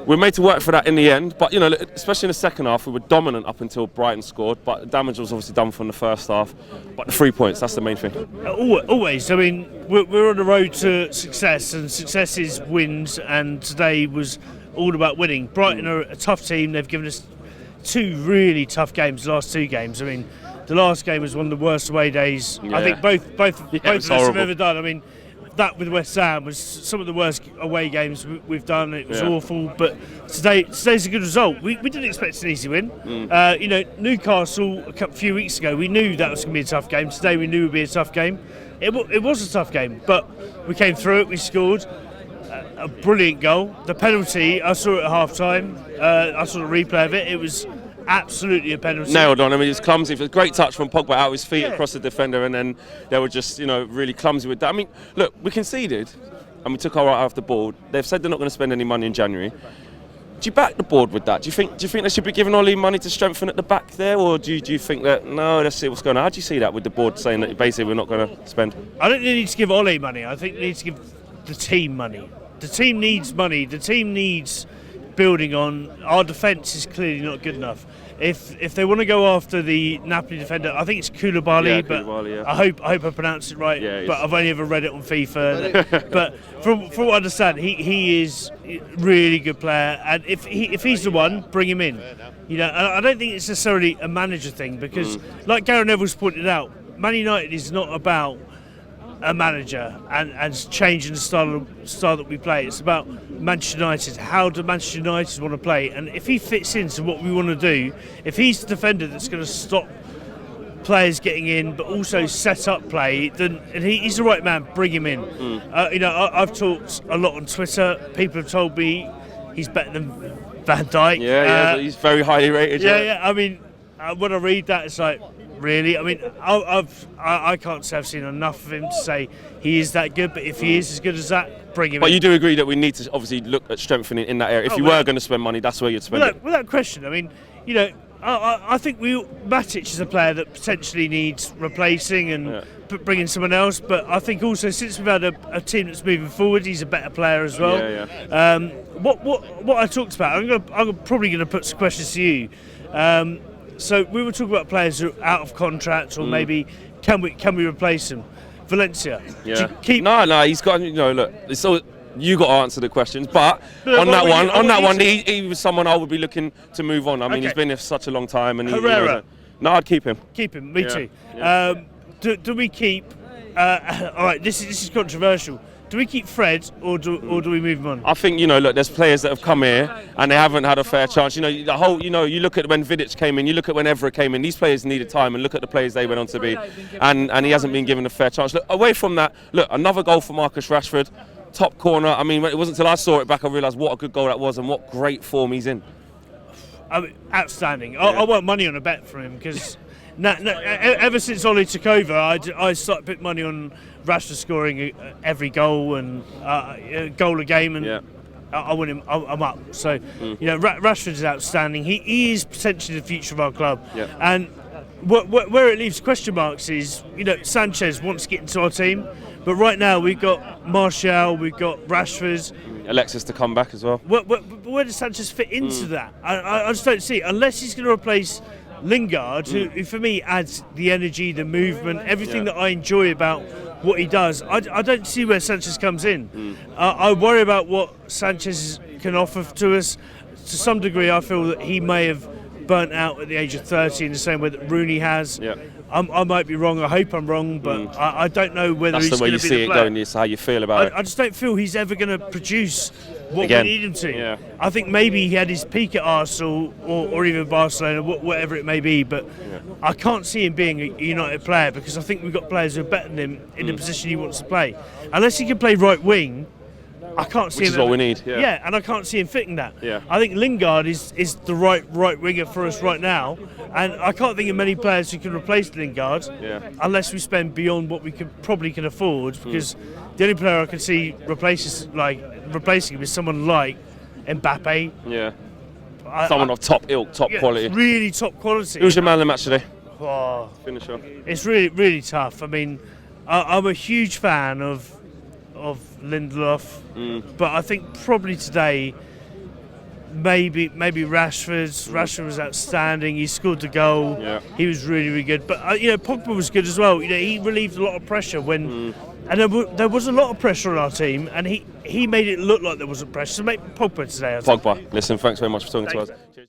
we're made to work for that in the end. But, you know, especially in the second half, we were dominant up until Brighton scored. But the damage was obviously done from the first half. But the 3 points, that's the main thing. Always. I mean, we're on the road to success, and success is wins, and today was all about winning. Brighton are a tough team. They've given us 2 really tough games, the last 2 games. I mean, the last game was one of the worst away days I think both of us have ever done. I mean, that with West Ham was some of the worst away games we've done. It was awful, but today's a good result. We didn't expect an easy win. You know, Newcastle a few weeks ago, we knew that was going to be a tough game. Today we knew it would be a tough game. It was a tough game, but we came through it. We scored a brilliant goal. The penalty, I saw it at half time. I saw the replay of it. It was absolutely a penalty. Nailed on. I mean, it's clumsy. It was a great touch from Pogba out his feet across the defender, and then they were just, you know, really clumsy with that. I mean, look, we conceded and we took our eye off the board. They've said they're not going to spend any money in January. Do you back the board with that? Do you think they should be giving Ollie money to strengthen at the back there, or do you think that no, let's see what's going on? How do you see that with the board saying that basically we're not going to spend? I don't think they need to give Ollie money. I think they need to give the team money. The team needs money. The team needs building on. Our defence is clearly not good enough. If they want to go after the Napoli defender, I think it's Koulibaly, but I hope I pronounced it right. Yeah, but I've only ever read it on FIFA. But from what I understand, he is a really good player, and if he's the one, bring him in. You know, and I don't think it's necessarily a manager thing, because, like Gary Neville's pointed out, Man United is not about a manager and changing the style that we play. It's about Manchester United. How do Manchester United want to play? And if he fits into what we want to do, if he's the defender that's going to stop players getting in, but also set up play, then and he's the right man. Bring him in. You know, I've talked a lot on Twitter. People have told me he's better than Van Dijk. Yeah, he's very highly rated. Yeah. I mean, when I read that, it's like, really? I mean, I can't say I've seen enough of him to say he is that good, but if he is as good as that, bring him in. But you do agree that we need to obviously look at strengthening in that area. If you were going to spend money, that's where you'd spend it. Without question. I mean, you know, I think Matic is a player that potentially needs replacing and bringing someone else, but I think also since we've had a team that's moving forward, he's a better player as well. What I talked about, I'm probably going to put some questions to you. So we were talking about players who are out of contract, or maybe can we replace them? Valencia. Yeah. No, he's got. You know, look, it's all, you got to answer the questions. But on that one, he was someone I would be looking to move on. I mean, he's been here for such a long time, and Herrera. No, I'd keep him. Keep him. Me too. Yeah. Do we keep? All right. This is controversial. Do we keep Fred or do we move him on? I think, you know, look, there's players that have come here and they haven't had a fair chance. You know, the whole, you know, you look at when Vidic came in, you look at when Evra came in, these players needed time, and look at the players they went on to be, and he hasn't been given a fair chance. Look, away from that, look, another goal for Marcus Rashford, top corner. I mean, it wasn't until I saw it back I realised what a good goal that was and what great form he's in. I mean, outstanding. I want money on a bet for him, because ever since Ollie took over, I started putting money on Rashford scoring every goal and a goal a game, and I want him. I'm up. So you know, Rashford is outstanding. He is potentially the future of our club. And where it leaves question marks is, you know, Sanchez wants to get into our team, but right now we've got Martial, we've got Rashford, Alexis to come back as well. Where does Sanchez fit into that? I just don't see it, unless he's going to replace Lingard, who for me adds the energy, the movement, everything that I enjoy about what he does. I don't see where Sanchez comes in. I worry about what Sanchez can offer to us. To some degree, I feel that he may have burnt out at the age of 30 in the same way that Rooney has. I might be wrong. I hope I'm wrong, but I don't know whether he's going to be the player. That's the way you see it going. It's how you feel about it. I just don't feel he's ever going to produce what we need him to. I think maybe he had his peak at Arsenal or even Barcelona, whatever it may be, but I can't see him being a United player, because I think we've got players who are better than him in the position he wants to play. Unless he can play right wing, I can't see him. Which is what we need. And I can't see him fitting that. I think Lingard is the right winger for us right now, and I can't think of many players who can replace Lingard unless we spend beyond what we probably can afford, because the only player I can see replacing him is someone like Mbappe. Someone of top ilk, top quality. Really top quality. Who's your man of the match today? Finisher. It's really, really tough. I mean, I'm a huge fan of Lindelof, but I think probably today maybe Rashford was outstanding. He scored the goal. Yeah. He was really, really good. But Pogba was good as well. He relieved a lot of pressure when, and there was a lot of pressure on our team, and he made it look like there wasn't pressure. So make Pogba today. I think. Pogba, listen, thanks very much for talking to us. Thanks.